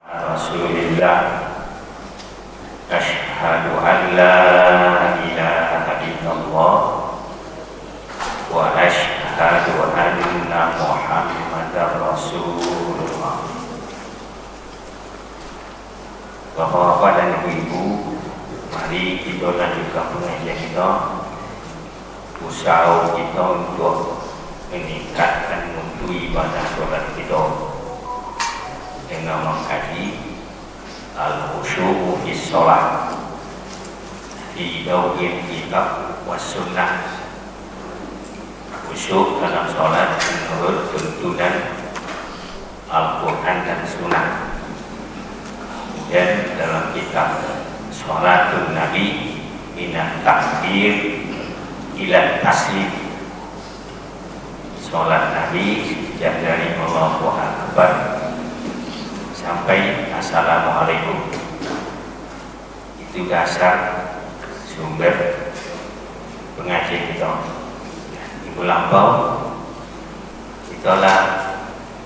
Rasulillah, asyhadu an la ilaha illallah wa asyhadu anna Muhammadar Rasulullah. Bapak-bapak dan ibu-ibu, mari kita lanjutkan pengajian kita, usaha kita untuk meningkatkan mutu ibadah sholat kita dengan mengkaji al-khusyuk fi sholat fi dawil kitab was sunnah. Khusyuk dalam sholat menurut tuntunan Al-Quran dan Sunnah. Dan dalam kitab Sholatul Nabi minat takbir ila taslim, sholat Nabi sejak dari Allahu Akbar sampai Assalamualaikum. Itu dasar sumber pengajian kita. Minggu lampau kita lah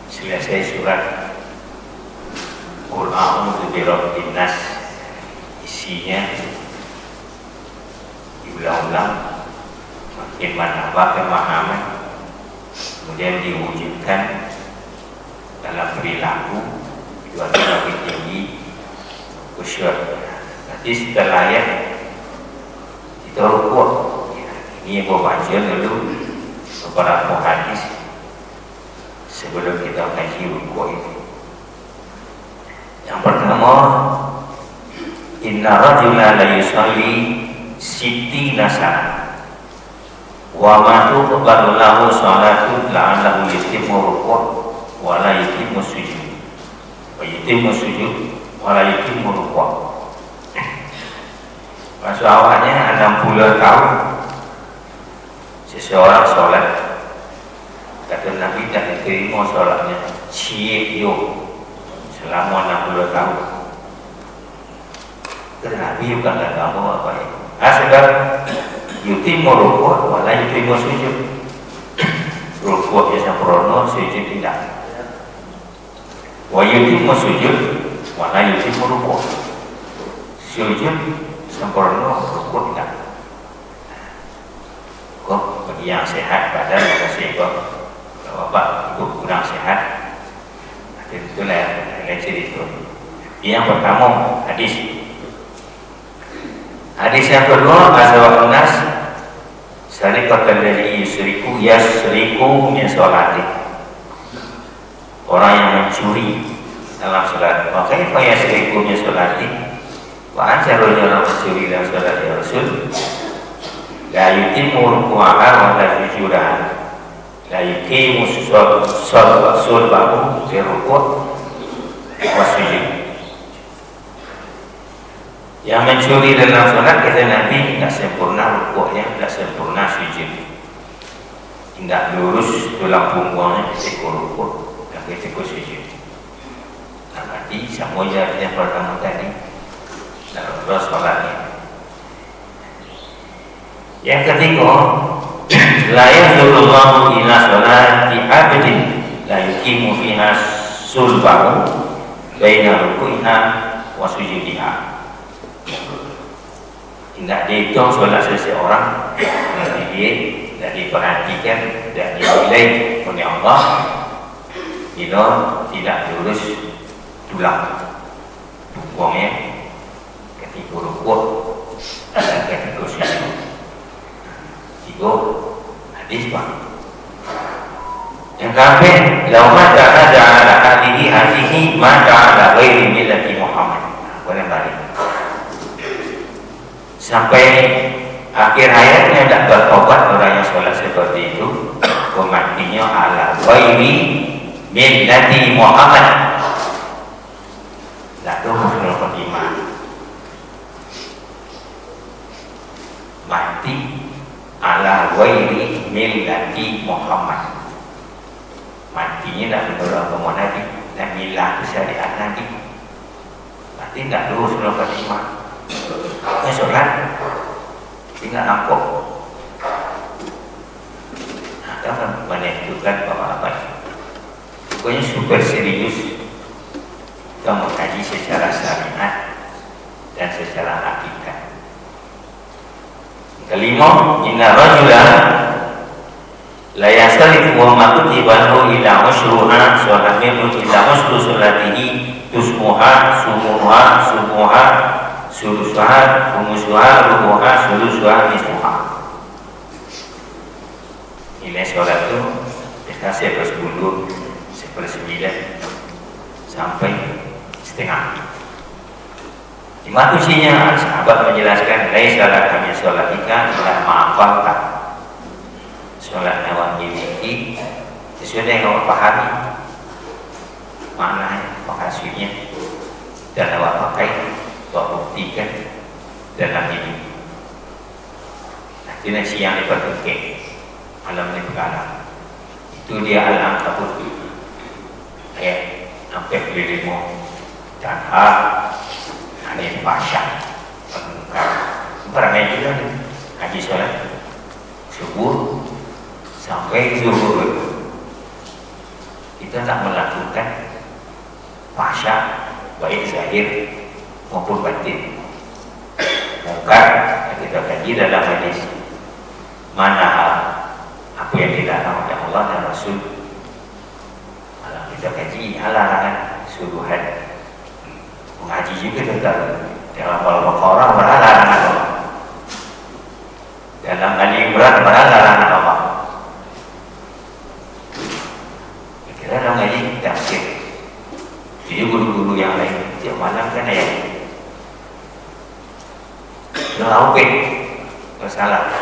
selesai surat Qul a'udzu birabbin nas, isinya diulang-ulang makin menambah pemahaman, kemudian diwujudkan dalam perilaku jualan lebih tinggi khusyuk. Nanti setelahnya kita rukuk. Ini yang baca dulu beberapa hadis sebelum kita kaji rukuk itu. Yang pertama, inna rajula la yusalli sittina sana wa ma tuqbalu lahu salatu la'allahu yutimmu rukuk wa la yutimmu sujud wa yutimmu sujud wa la yutimmu rukuk. Maksud awalnya 60 tahun seseorang sholat, kata Nabi tak diterima sholatnya ciyo selama 60 tahun. Nabi bukan kamu apa ya? Asal yutimmu rukuk wa la yutimmu sujud. Rukuk ya sempurna, sujud tidak. Wa yutimmu sujud wa la yutimmu rukuk. Sujud sempurna, rukuk tidak. Kok bagi yang sehat badan masih kok bapak ibu kurang sehat, itulah yang cerita. Yang pertama hadis yang kedua, azawatun nas syarikatan dari yusriku yasriku min sholati, orang yang mencuri dalam sholat. Makanya apa yasriku min sholati wa ancarul orang mencuri dalam sholat ya Rasul, la yutimmu ruku'aha wa la sujudaha, la yutimmu sulbahu fi ruku' wa sujud. Yang mencuri dalam sholat kata Nabi tidak sempurna rukuknya, tidak sempurna sujud, tidak lurus tulang punggungnya ketika rukuk dan ketika sujud. Nah, berarti sama je yang pertama tadi dalam sholatnya. Yang ketiga, la yanzurullahu ila sholati abdin la yuqimu fiha sulbahu baina ruku'iha wa sujudiha. Tidak dihitung sholat seseorang tidak diperhatikan dan dinilai oleh Allah bila tidak lurus tulang punggungnya ketika rukuk dan ketika sujud. Itu hadis Pak. Yang kafir, lauma ta'ala ala hadihi ma ta'ala ghairi millati Muhammad. Boleh balik sampai akhir hayatnya tidak bertobat orang yang sholat seperti itu, kematinya ala ghairi millati Muhammad. Tidak husnul khotimah, mati ala ghairi millati Muhammad, matinya tidak menurut agama Nabi dan milah syariat Nabi, mati tidak husnul khotimah. Ini sholat tinggal angkut. Nah, kan menentukan bahwa apa? Pokoknya super serius kita mengkaji kelima, inna rajula la yasarifu wa ma kutibahu ila usyruha sholatihi ila usru sholatihi tusmuha sumuha sulusuha umusuha rubuha sulusuha nisfuha. Nilai sholat itu kita 1/10, 1/9 sampai setengah. Di matusinya sahabat menjelaskan laisa laka min sholatika illa ma'afalta. Sholat yang memiliki sesuai yang awak pahami maknanya, maksudnya, dan awak pakai, awak buktikan dalam hidup. Nanti siang dipertukar alam ini perkara itu dia Al-Ankabut ayat sampai 5 dan aneh pasang barangnya juga haji sholat subuh sampai zuhur kita tak melakukan pasang baik zahir maupun batin. Mungkar kita kaji dalam hadis mana apa yang dilarang oleh Allah dan Rasul. Kalau kita kaji larangan suruhan mengaji juga tentang dalam Al-Baqarah larangan Allah, dalam Ali Imran larangan Allah. Kira dalam ngaji tafsir jadi guru-guru yang lain tiap malam kan ayat Laupin bersalah.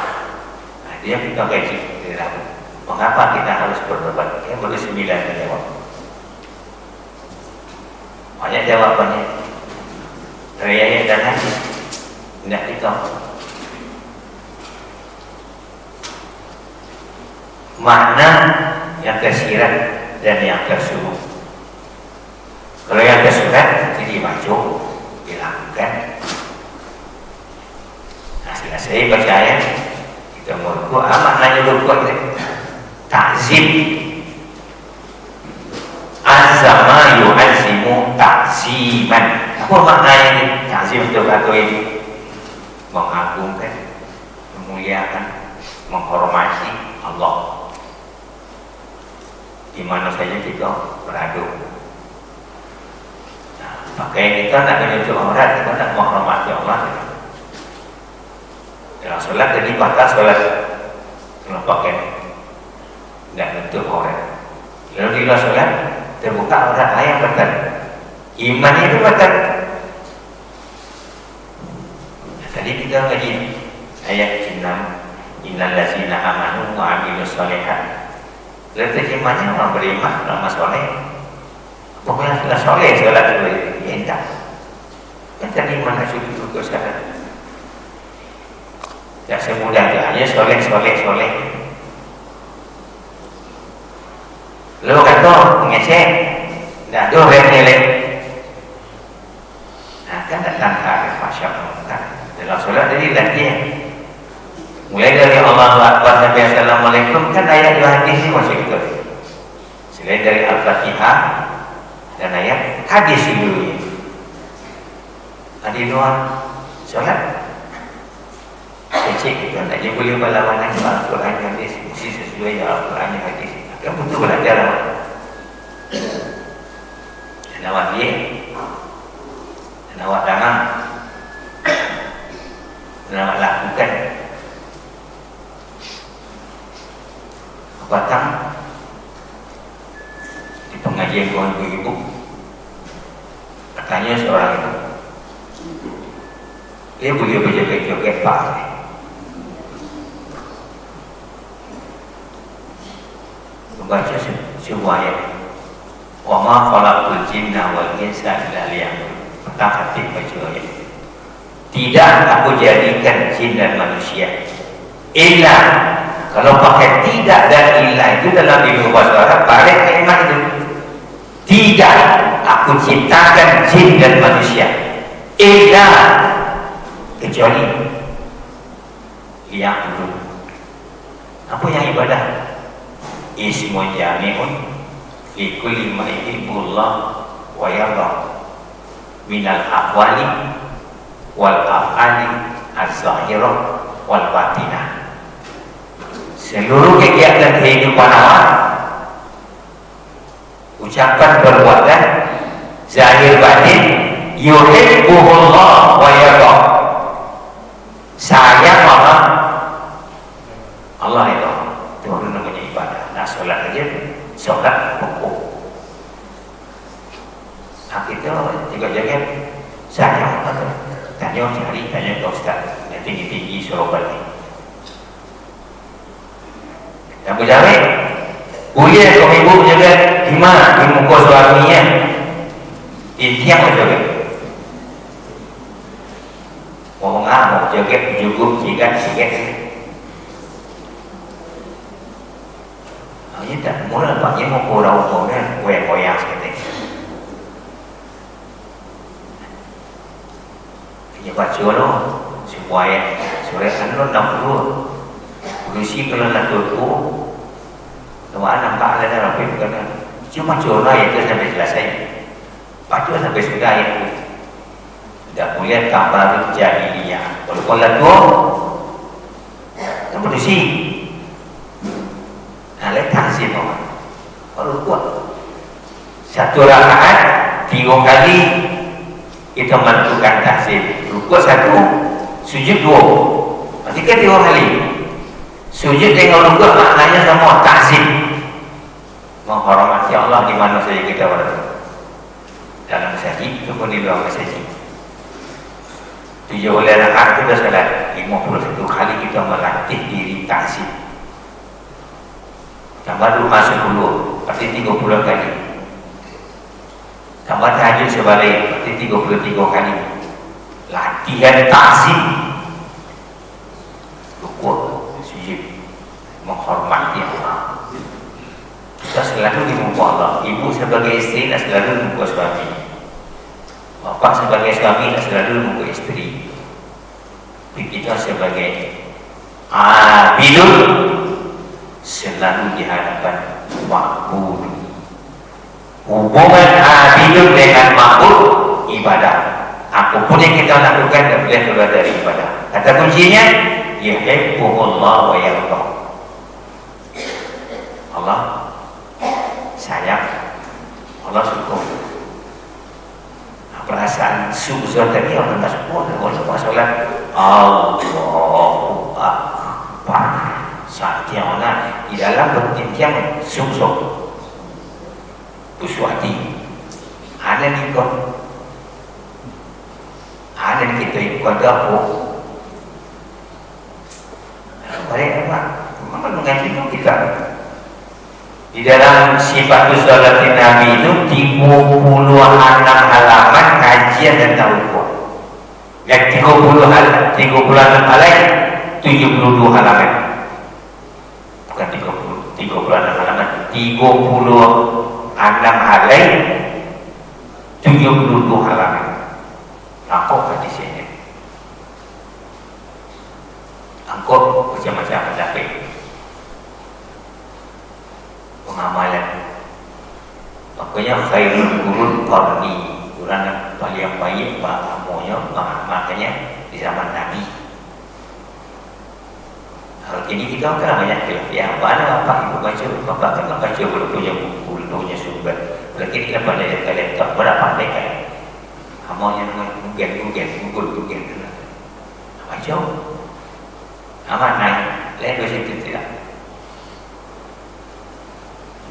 Nah, dia kita gaji dari Rabu. Mengapa kita harus bertobat? Ya baru 9 jawab. Banyak jawabannya. Dari ayat dan hadis tidak ditahu. Makna yang tersirat dan yang tersuruh. Kalau yang tersurat jadi maju dilakukan. Saya percaya kita merukuk maknanya rukuk takzim azama yu'azimu takziman. Apa maknanya ini? Takzim itu kata ini mengagungkan, memuliakan, menghormati Allah di mana saja kita berada. Nah, pakai kita nak menutup aurat, kita nak menghormati Allah. Dalam sholat jadi batal sholat kalau pakai tidak bentuk orang. Lalu di luar sholat terbuka aurat yang batal. Iman itu batal. Nah, tadi kita ngaji ayat 6 innal ladzina amanu wa amilus sholihat. Lalu terjemahnya orang beriman, orang soleh. Pokoknya sudah soleh sholat itu ya. Kan tadi mana sudah untuk sekarang. Ya semudah hanya soleh. Lalu kata mengesek, tidak ada orang nilai. Nah kan tak tangkap masyarakat dalam solat tadi latihan. Mulai dari Allahu Akbar sampai Assalamualaikum kan ayat dua hadis ini masuk itu. Selain dari Al-Fatihah dan ayat hadis dulu. Hadis dua solat. Cek kita nak dia boleh berlawanan dengan Al-Quran yang hadis mesti sesuai dengan Al-Quran yang hadis. Kamu betul belajar awak. Dan awak dia, dan awak tangan, dan awak lakukan. Batang di pengajian kawan ibu, katanya seorang itu dia boleh berjoget-joget pak. Membaca sebuah ayat wa ma khalaqul jinna wal insa illa liya'budun. Pertama hati baca ayat. Tidak aku jadikan jin dan manusia illa. Kalau pakai tidak dan illa itu dalam bahasa Arab balik kalimat itu. Tidak aku ciptakan jin dan manusia illa kecuali liya'budun. Apa yang ibadah? Ismun jami'un fi kulli ma yuhibbullah wa yarda minal aqwali wal af'ali az-zahirah wal batinah. Seluruh kegiatan kehidupan awak, ucapan perbuatan zahir batin, yuhibbuhullah wa yarda. Sayang Allah itu namanya ibadah. Nah, sholat aja, sholat pokok. Nah, kita juga jaga sayang Allah. Tanya cari, tanya ke Ustaz, yang tinggi-tinggi suruh balik. Yang berjari, boleh kau ibu jaga di muka suaminya. Intiang kau jaga. Mau jaga, cukup, sikat. Ini tak mula paknya mau kurang-kurangnya, goyang-goyang sekali. Ini baca lo, supaya anu 60. Polisi kalau nak turku, kalau nampak ada dalam perbuatan, cuma curah itu sampai selesai. Baca sampai sudah itu. Tidak boleh kabar jahiliyah. Kalau kau lalu, kan polisi. Nah, letak sih orang. Kalau kuat, satu rakaat 3 kali kita melakukan tahsin. Rukuk 1, sujud 2. Berarti kan 3 kali. Sujud dengan rukuk maknanya semua tahsin. Menghormati Allah di mana saja kita berada. Dalam masjid ataupun di luar masjid. 7 rakaat kita salat 51 kali kita melatih diri tahsin. Tambah 2 masuk 10, berarti 30 kali. Tambah tahajud sebalik, berarti 33 kali. Latihan tahsin. Rukuk, sujud, menghormati Allah. Kita selalu di muka Allah. Ibu sebagai istri tak selalu di muka suami. Bapak sebagai suami tak selalu di muka istri. Kita sebagai abidun selalu di hadapan ma'bud. Hubungan abidun dengan ma'bud ibadah. Apapun yang kita lakukan tak boleh keluar dari ibadah. Kata kuncinya, yuhibbuhullah wa yarda. Allah sayang, Allah suka. Perasaan suzon tadi orang tak suka. Kalau solat Allahu Akbar. Satiana di dalam bertintiang sungsung uswati ada di kau ada di kita ikut dapur mereka memang mengaji itu kita di dalam sifat sholatin Nabi itu 36 halaman kajian dan tauqid yang 36 halaman 72 halaman bukan 36 halaman 36 halaman 72 halaman. Apa hadisnya? Angkut macam-macam tapi pengamalan. Makanya khairul qurun qarni, Quran yang paling baik amonya makanya di zaman Nabi. Hari ini kita kan banyak ya, mana bapak ibu baca, bapak kan baca belum punya buku, belum punya sumber. Lagi kita pada laptop berapa mereka? Amalnya mungkin, baca. Aman naik, lain dua situ tidak.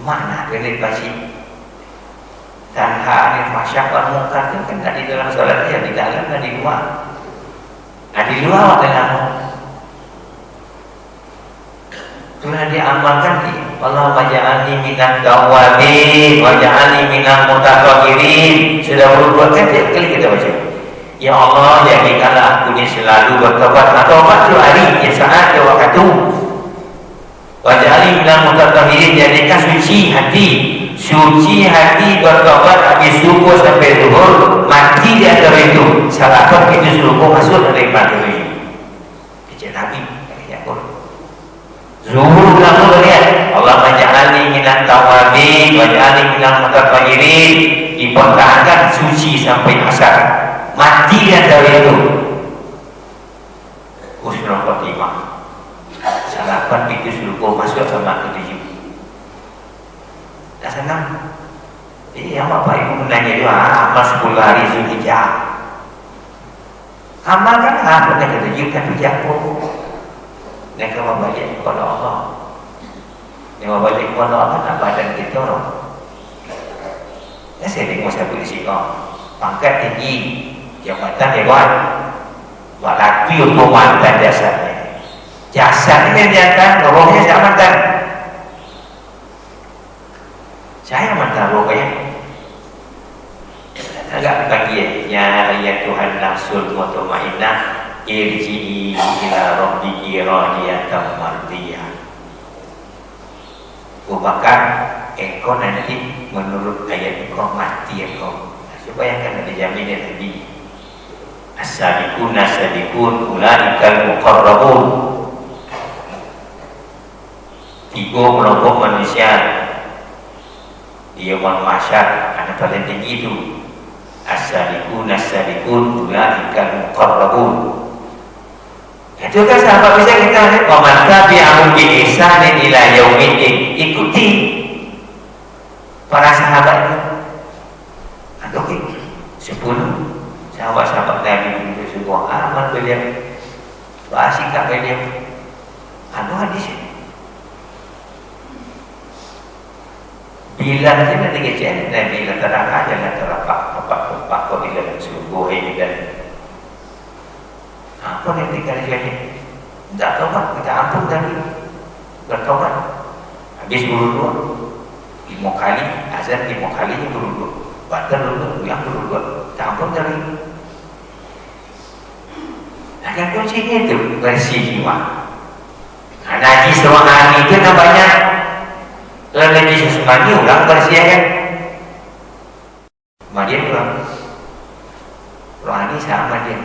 Mana dari pasti tanha anil fahsya wal munkar itu kan di dalam salat ya, di dalam dan di luar. Nah di luar dalam sudah diamalkan Allah waja'alni minat tawwabin waja'alni minat mutatahhirin. Sudah berbuat kan tiap kali kita baca, ya Allah jadikanlah aku ini selalu bertobat. Tobat itu hari ya saat ya waktu. Waja'alni minat mutatahhirin, jadikan suci hati bertobat habis subuh sampai zuhur, mati di antara itu salah itu subuh masuk dari materi kecil Nabi. Zuhur langsung lihat Allah menja'alni minat tawabin waj'alni minat mutatahhirin, dipertahankan suci sampai asar, mati dan dari itu husnul khotimah. itu seluruh masuk sama ketujuh. Tak senang. Yang Bapak Ibu menanya juga amal 10 hari Zulhijjah. Amal kan apa yang ketujuh tapi jatuh. Dan kalau balik kepada Allah, yang balik kepada Allah nak badan kita orang. Ya saya tengok saya polisi pangkat tinggi, jabatan hebat, walaki untuk mantan jasadnya. Jasadnya diantar, rohnya saya mantan. Saya mantan rohnya. Agak bagi ya Tuhan nafsul mutmainnah irji'i ila rabbiki radiyatan mardiyah. Bahkan engkau nanti menurut ayat engkau mati engkau. Supaya kan ada jaminnya tadi. As-sabiqun as-sabiqun ulaikal muqarrabun. 3 kelompok manusia di yaumul mahsyar ada paling tinggi itu. As-sabiqun as-sabiqun ulaikal muqarrabun. Itu kan sahabat bisa kita lihat man tabi'ahum bi ihsanin ila yaumiddin. Ikuti para sahabat itu. Atau 10 sahabat-sahabat Nabi itu semua amal beliau, sikap beliau. Anu hadis ini. Bila kita dikecil, Nabi terang aja lah terapa kau bila sungguh ini dan apa yang dikali-kali tidak taubat, kita ampun tadi bertaubat habis beruduk 5 kali azan 5 kali yang beruduk batal beruduk yang beruduk tak ampun tadi. Akan kuncinya itu bersih jiwa. Najis rohani itu namanya. Kalau najis jasmani orang bersih kan kemudian orang rohani sama dia.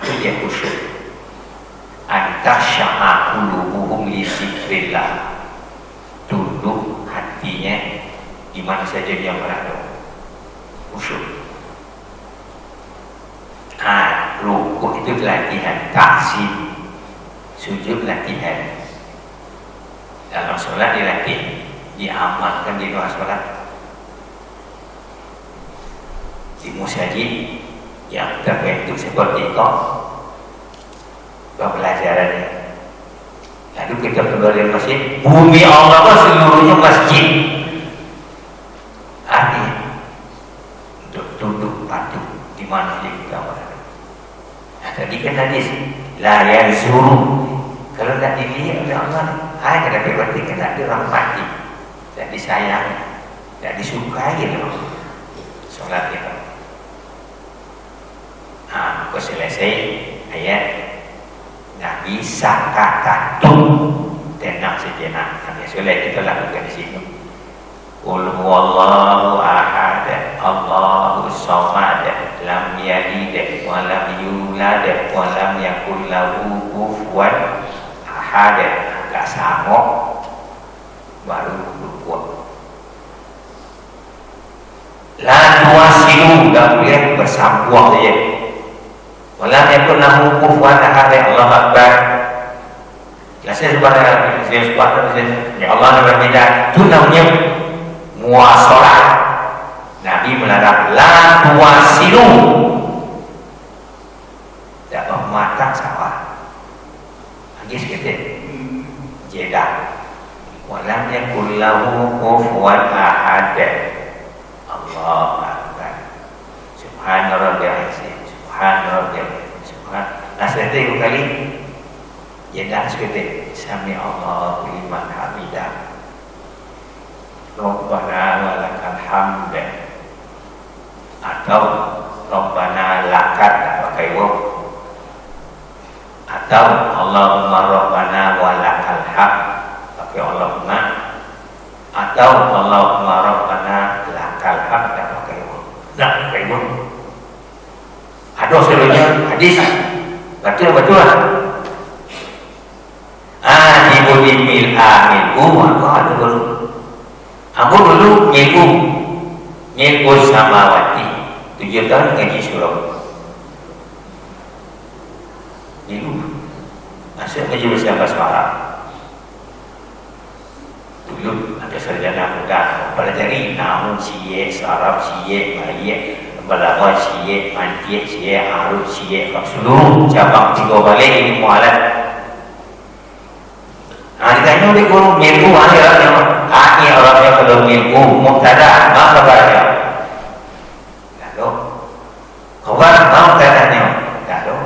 Itu dia khusyuk. Antasya'a qulubuhum li zikrillah. Tunduk hatinya di mana saja dia berada. Khusyuk. Rukuk itu latihan taksim. Sujud latihan. Dalam sholat dilatih, diamalkan di luar sholat. Di musajid yang terbentuk seperti itu pembelajarannya. Lalu kita keluar dari masjid, bumi Allah seluruhnya masjid. Artinya untuk tunduk patuh di mana kita berada. Nah, tadi kan hadis la yazuru. Kalau tak dilihat oleh Allah, kena berarti kena dirahmati, tak disayangi, tak disukai loh. Solat itu. Aku selesai ayat Nabi sakatatum tenang sejenak. Nabi solat kita lakukan di sini. Qul huwallahu ahad, Allahu samad, lam yalid wa lam yulad wa lam yakul lahu kufuwan ahad. Agak sanggup baru berbuat. La tuwasilu, tak boleh bersambung saja. Walam yakun lahu kufuwan ahad. Allah Akbar. Saya subhanallah, ya Allah berbeda. Itu namanya muasalah. Nabi melarang la tuwasilu. Tak mematang sawah. Hadis kita jeda. Walam yakul lahu kufuwan ahad. Allah Akbar. Subhanallah, subhanallah, subhan. Nasihatnya kali jeda seperti sami Allah liman hamidah. Rabbana walakal hamd. Atau Rabbana lakal pakai waw. Atau Allahumma Rabbana walakal hamd pakai Allahumma. Atau Allahumma Rabbana lakal hamd pakai waw. Tak pakai waw. Ada seluruhnya hadis. Betul lah. Ibudimil amilku maka ada dulu. Aku dulu nyiku samawati 7 tahun ngaji surau. Nyiku masih ngaji bahasa Arab. sarjana muda pelajari namun siye, saraf siye, baye, balaghah siye, mantiq siye, arud siye, seluruh cabang tiga balik ini mualat. Ditanya oleh guru milku akhirnya orangnya kalau milku mubtada ma khabarnya lalu khabar ma mubtadanya lalu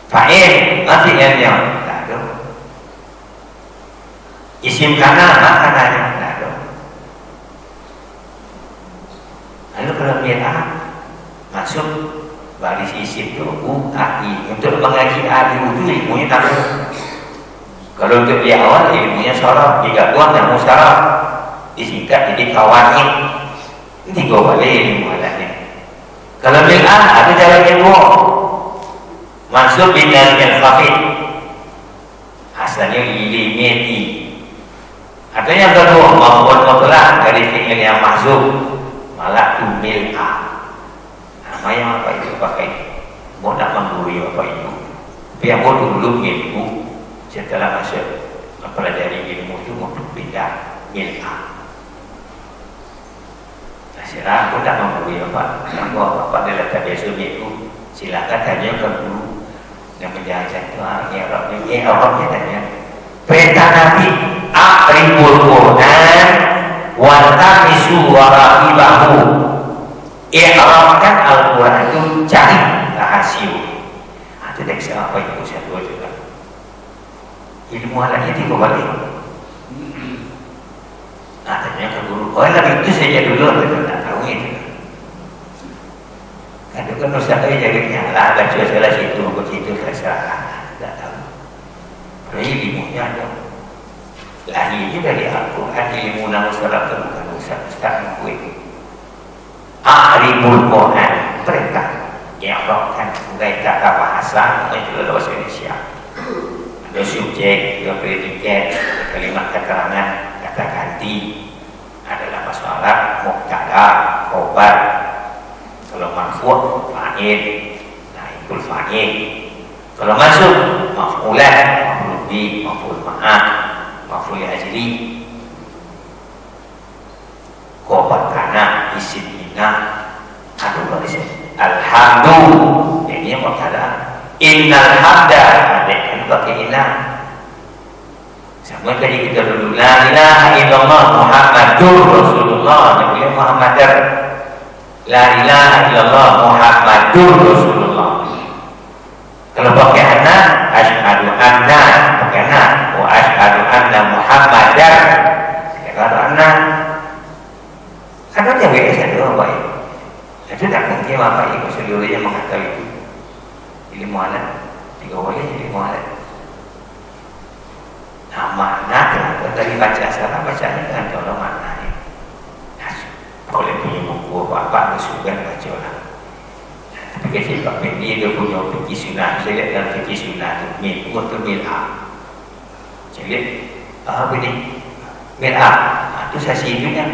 fa'il ma fi'ilnya lalu isim kana ma kananya lalu kalau mila masuk baris isim itu untuk mengaji itu ilmunya tak. Kalau untuk di awal ilmunya sorab, digabung yang musarab, disingkat jadi kawanin. Ini gue balik ilmu alatnya. Kalau bil'ah ada cara ilmu, masuk binal yang khafid, asalnya ilimeti. Ada yang kedua, maupun mutlak dari fi'il yang masuk, malah tu bil'ah. Nama yang apa itu pakai? Mau nak menggurui apa itu? Biar mau dulu ilmu. Setelah masuk mempelajari ilmu itu mau pindah mil'ah. Sekarang aku tak memberi apa. Kamu apa dalam biasa itu silakan tanya ke guru yang menjaga itu. Arabnya tanya. Perintah Nabi aqribul Quran wa tamisu wara'ibahu. I'rabkan Al-Quran itu cari rahasia. Itu teks apa itu saya buat juga. Ilmu alatnya tiga balik. Tanya ke guru, itu saja dulu, betul tak tahu itu. Kan Ustaz saya jadinya lah, baca salah situ, baca situ, salah, tak tahu. Jadi ilmunya ada. Lahirnya dari Al-Quran, ilmu nama salah itu bukan Ustaz mengkuih. A'ribul Quran, perintah. I'rabkan, mulai kata bahasa, itu adalah bahasa Indonesia. Ada subjek, ada predikat, kalimat keterangan, kata ganti adalah masalah mubtada, khobar. Kalau marfu' fa'il, naibul fa'il. Kalau masuk maf'ulah, maf'ul bi, maf'ul ma'ah, maf'ul ajli. Khobar kana, isim inna. Aduh di sini. Alhamdu, ini mubtada. Innal hamda, ada pakai inna. Sama tadi kita dulu la ilaha illallah Muhammadur Rasulullah, Nabi Muhammadar. La ilaha illallah Muhammadur Rasulullah. Kalau pakai anna, asyhadu anna, pakai anna, wa asyhadu anna Muhammadar. Kalau anna, ada yang biasa doa baik. Itu tak mungkin apa itu seluruhnya mengatakan itu. Ilmu alat, tiga boleh ilmu alat. Nah, makna kenapa tadi baca salah bacanya dengan contoh maknanya. Boleh punya buku apa-apa kesukaan baca lah. Tapi kasi Pak Fendi dia punya fikih sunnah. Saya lihat dalam fikih sunnah itu mil atau mil'ah. Saya lihat apa ini mil'ah. Itu sasi hidupnya.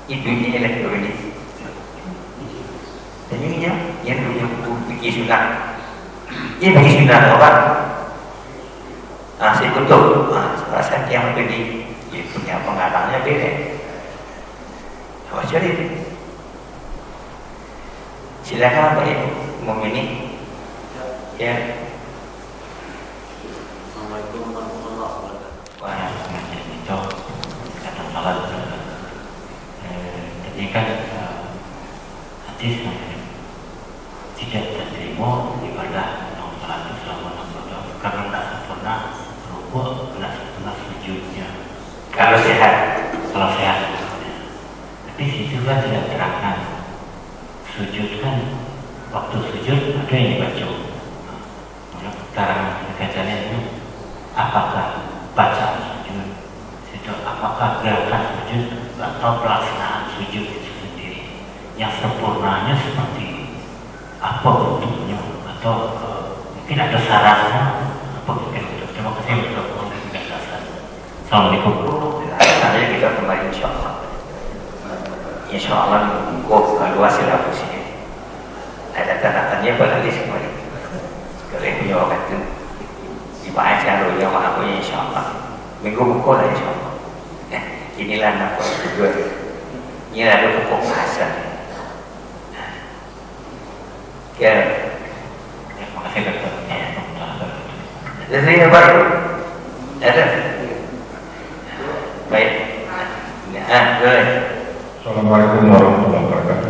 Hidupnya lah kalau ini. Dan ini yang punya buku fikih sunnah. Ini fikih sunnah apa? Saya tutup, rasa yang tadi dia punya pengarangnya beda. Apa jadi? Silakan Pak Ibu memilih. Ya. Assalamualaikum warahmatullahi wabarakatuh. Waalaikumsalam. Kata salat. Jadi kan hadis tidak terima ibadah salat selama 60 tahun karena tidak sempurna. Benar sujudnya kalau sehat, tapi situ kan tidak terangkan sujud kan waktu sujud ada yang dibaca. Terang kekajian itu apakah bacaan sujud situ, apakah gerakan sujud atau pelaksanaan sujud itu sendiri yang sempurnanya seperti apa bentuknya atau mungkin ada syaratnya apa mungkin. Terima kasih untuk penjelasan. Assalamualaikum. Saya kita kembali insyaAllah. InsyaAllah kok kalau hasil apa sih? Ada tanda-tandanya pada list kembali. Kalau punya waktu dibaca dulu yang mana punya insyaAllah. minggu pukul lah insyaallah. Inilah nama kedua. Ini ada pokok bahasa. Jadi apa? Ada. Baik. Boleh. Assalamualaikum warahmatullahi wabarakatuh.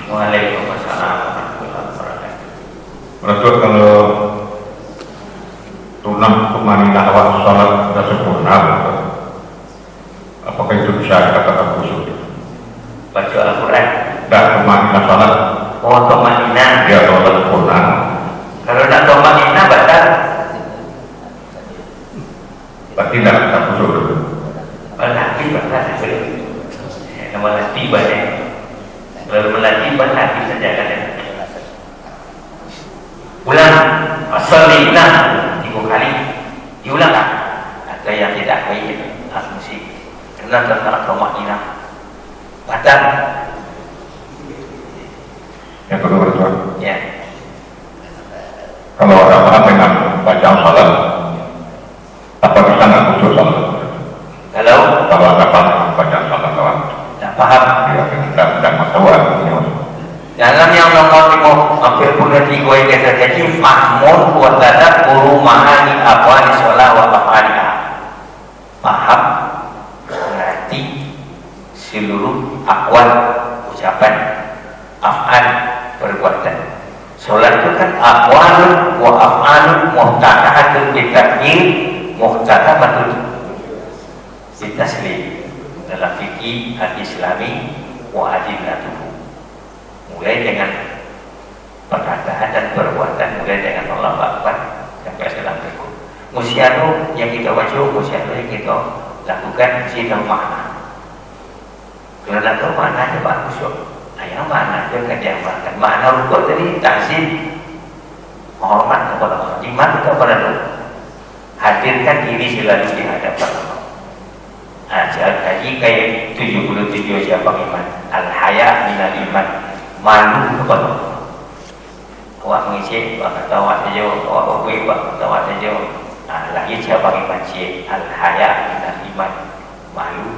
Waalaikumsalam warahmatullahi wabarakatuh. Menurut kalau tunang tumanina awal sholat sudah sempurna, apakah itu bisa dikatakan khusyuk? Baca Al-Quran. Dan tumanina sholat, Oh, tomanina. dia sholat sempurna. Kalau nak tomanina batal. Berarti tidak bisa khusyuk. Melatih batal boleh. Melatih banyak. Kalau melatih batal bisa jaga. Ulang as-salina 3 kali. Diulang tak? Ada yang tidak baik asumsi. Karena tentang tomanina batal. Yang kedua bertuan, Ya. kalau ada paham dengan bacaan sholat, apa bisa nggak khusyuk sholat? Kalau Kalau ada paham dengan bacaan sholat kawan, tak faham. ya tidak masalah. Dalam yang nomor 5 hampir pun nanti gue kata jadi fahmun wa tadabburu ma'ani aqwali sholat wa af'aliha. Paham berarti seluruh akwal ucapan af'al perbuatan. Sholat itu kan aqwalun wa af'alun muhtatahatun bitakbir muhtatahatun bitaslim dalam fikih al-islami wa adillatuhu. Mulai dengan perkataan dan perbuatan, mulai dengan Allah Akbar sampai dalam berikut. Musyanu yang kita baca, musyanu yang kita lakukan mesti tahu makna. Kalau nak tahu makna dia bagus. Yang makna dia akan diamalkan. Makna rukuk tadi takzim, hormat kepada Allah, iman kepada Allah, hadirkan diri selalu di hadapan Allah. Ajal tadi kayak 77 cabang iman. Al-haya minal iman, malu kepada Allah. Awak mengisi, awak kata awak saja, awak berbuih, awak kata awak saja. Lagi cabang iman cik, al-haya minal iman, malu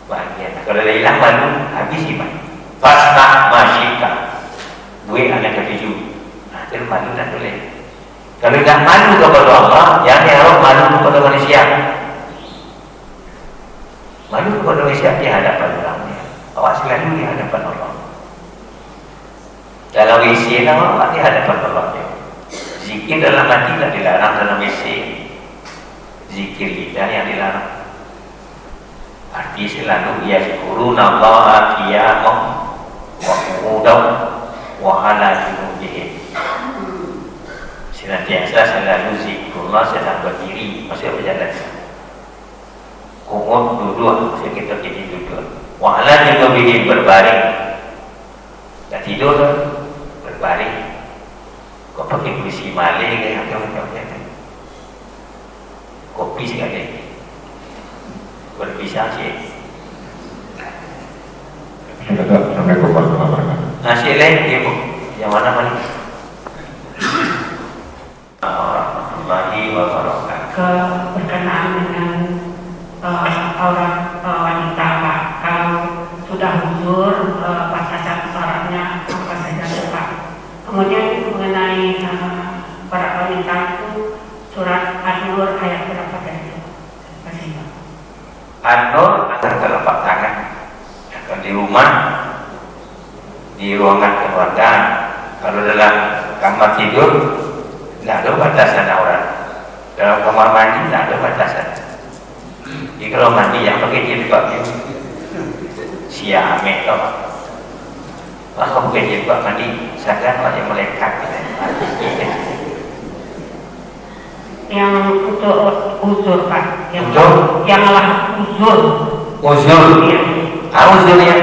bahagia. Kalau dah hilang malu, habis iman. Fasnah masyika, buih anak ketujuh. Itu malu dan boleh. Kalau tidak malu kepada Allah, yang harus malu kepada manusia. Malu kepada manusia di hadapan orangnya. Awak selalu di hadapan Allah. Dalam WC awak di hadapan Allah. Zikir dalam hati tidak dilarang dalam WC. Zikir lidah yang dilarang. Arti selalu yazkuruna Allah qiyamah wa qu'udan wa ala junubihim. Senantiasa selalu zikrullah sedang berdiri, masih berjalan. Ku'ud duduk, masih kita jadi duduk. Wa ala junubihim berbaring. Tak tidur, berbaring. Kau pakai puisi malih ke macam-macam. Kopi sekali. Berpisah sih. Assalamualaikum warahmatullahi wabarakatuh. Nasi lain ibu. Yang mana mana? Warahmatullahi wabarakatuh. Berkenaan dengan aurat wanita Pak, kalau sudah huzur batasan syaratnya apa saja Pak. Kemudian mengenai para wanita itu surat An-Nur ayat berapa tadi? Terima kasih Pak. An-Nur akan telapak tangan. Kalau di rumah, di ruangan keluarga, kalau dalam kamar tidur, tidak ada batasan aurat. Dalam kamar mandi tidak ada batasan. Jadi kalau mandi yang pakai jilbab itu siamik tau. Kalau pakai jilbab mandi, sadar macam melekat. Yang untuk uzur Pak, yang Uzur? lah uzur. Uzur, Iya. uzurnya.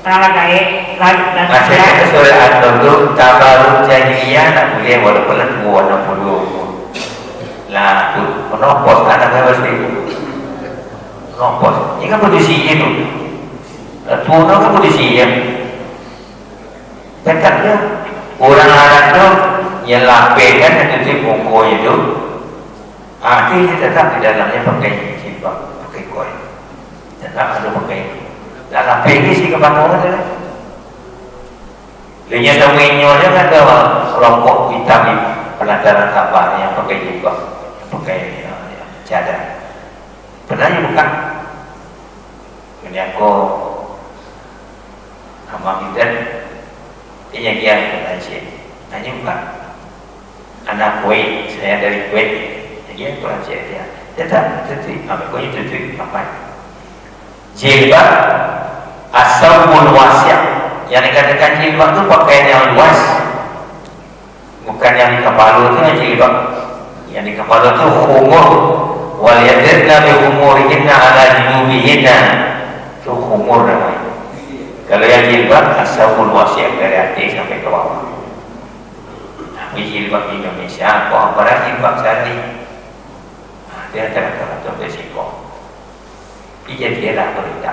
Salah gaya Masih lagi. ada surah An-Nur, tabarut jahiliyah nak boleh walaupun warna puluh. Lah, tu menopos anak harus itu. Menopos. Ini kan posisi itu. Tuno kan posisi ya. Dekatnya orang Arab tu yang lapehkan yang tutup muka itu. Akhirnya tetap di dalamnya pakai jilbab pakai koi. Dan tak ada pakai. Tak sampai ni si kepala orang tu. Dia ada menyonya kan ada kelompok hitam ni pelantaran kapal yang pakai jilbab, pakai cadar. Sebenarnya bukan. Ini aku Amang Idan ini yang Malaysia. Hanya bukan. Anak Kuwait, saya dari Kuwait. Jadi aku Malaysia dia. Dia tak tertutup, aku ini tertutup apa? Jilbab as-sawbul wasi'. Yang dikatakan jilbab itu pakaian yang luas. Bukan yang di kepala itu yang jilbab. Yang di kepala itu khumur. Wal yadridna bi khumurihinna ala junubihinna. Itu khumur namanya. Kalau yang jilbab as-sawbul wasi' dari hati sampai ke bawah. Tapi jilbab di Indonesia, kau apa jilbab sehari? Dia antara contoh resiko. Ia dia lah berita.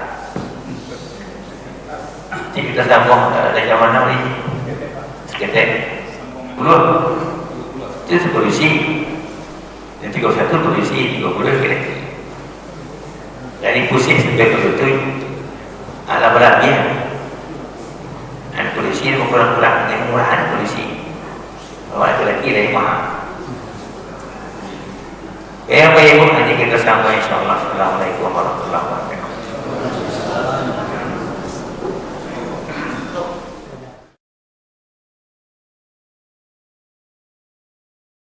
Jadi kita sambung dari zaman now ni. Sekitar belum. Itu polisi. Dan 31 polisi, 30 kereta. Jadi pusing sampai betul-betul ala beratnya. Dan polisi itu kurang-kurang dengan murahan polisi. Kalau ada lagi dari mahal. Yang baik nanti kita sambung insyaAllah. Assalamualaikum warahmatullahi wabarakatuh.